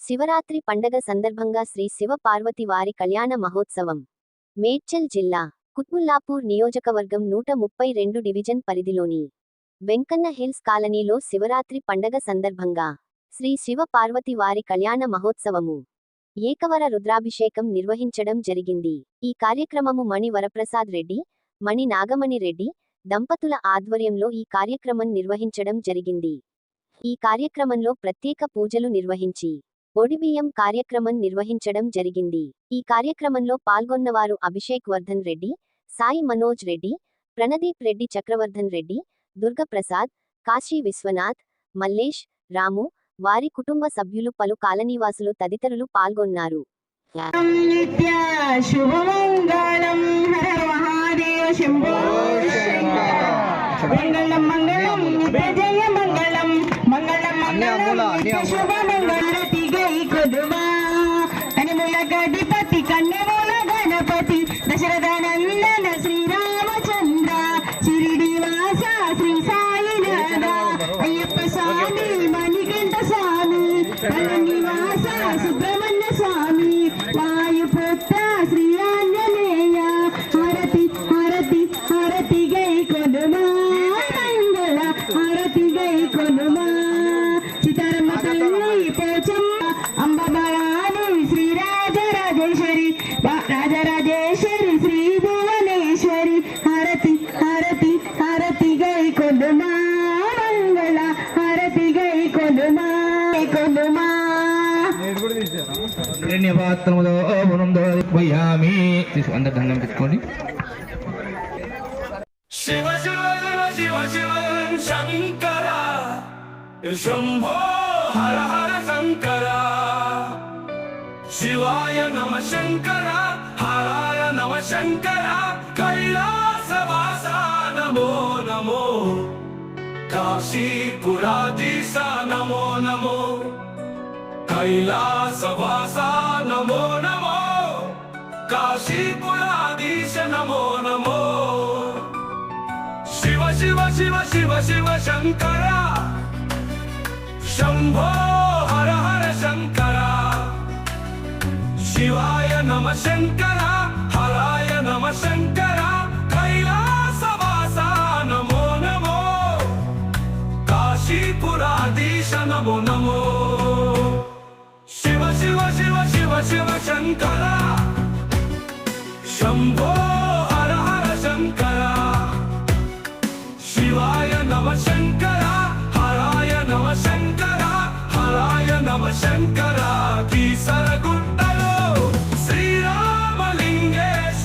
శివరాత్రి పండగ సందర్భంగా శ్రీ శివ పార్వతి వారి కళ్యాణ మహోత్సవం మేడ్చల్ జిల్లా కుత్బుల్లాపూర్ నియోజకవర్గం 132 డివిజన్ పరిధిలోని వెంకన్న హిల్స్ కాలనీలో శివరాత్రి పండగ సందర్భంగా శ్రీ శివ పార్వతి వారి కళ్యాణ మహోత్సవము ఏకవర రుద్రాభిషేకం నిర్వహించడం జరిగింది. ఈ కార్యక్రమము మణి వరప్రసాద్ రెడ్డి, మణి నాగమణి రెడ్డి దంపతుల ఆధ్వర్యంలో ఈ కార్యక్రమం నిర్వహించడం జరిగింది. ఈ కార్యక్రమంలో ప్రత్యేక పూజలు నిర్వహించి ఒడిబియ్యం కార్యక్రమం నిర్వహించడం జరిగింది. ఈ కార్యక్రమంలో పాల్గొన్నవారు అభిషేక్ వర్ధన్ రెడ్డి, సాయి మనోజ్ రెడ్డి, ప్రణదీప్ రెడ్డి, చక్రవర్ధన్ రెడ్డి, దుర్గప్రసాద్, కాశీ విశ్వనాథ్, మల్లేష్, రాము, వారి కుటుంబ సభ్యులు, పలు కాలనీవాసులు తదితరులు పాల్గొన్నారు. గణపతి కన్యమూల గణపతి దశరథనందన శ్రీరామచంద్ర శిరిడివాస శ్రీ సాయినాథ అయ్యప్ప స్వామి మణికంఠ స్వామి నివాస సుబ్రహ్మణ్య స్వామి వాయుపుత్ర శ్రీ ఆంజనేయ హారతి హారతి హారతి గై కొనుమా మంగళ హారతి గై కొనుమా సీతారమ్మ తల్లి పోచమ్మ అంబ రాజరాజేశ్వరి శ్రీ భువనేశ్వరి హారతి హారతి హారతి గై కొనుమా మంగళ హారతి గై కొనుమా కొనుమా పాత్రములో పోయామి అందరు దండం పెట్టుకోండి. శివ శివ శివ శివ శివ శంకర శంభో హర హర శంకర శివాయ నమ శంకర హరాయ నమ శంకర కైలాసవాస నమో నమో కాశీపురాధీశ నమో నమో కైలాసవాస నమో నమో కాశీపురాధీశ నమో నమో శివ శివ శివ శివ శివ శంకర శంభో హర హర శంకర శివాయ నమ శంకర హరాయ నమ శంకర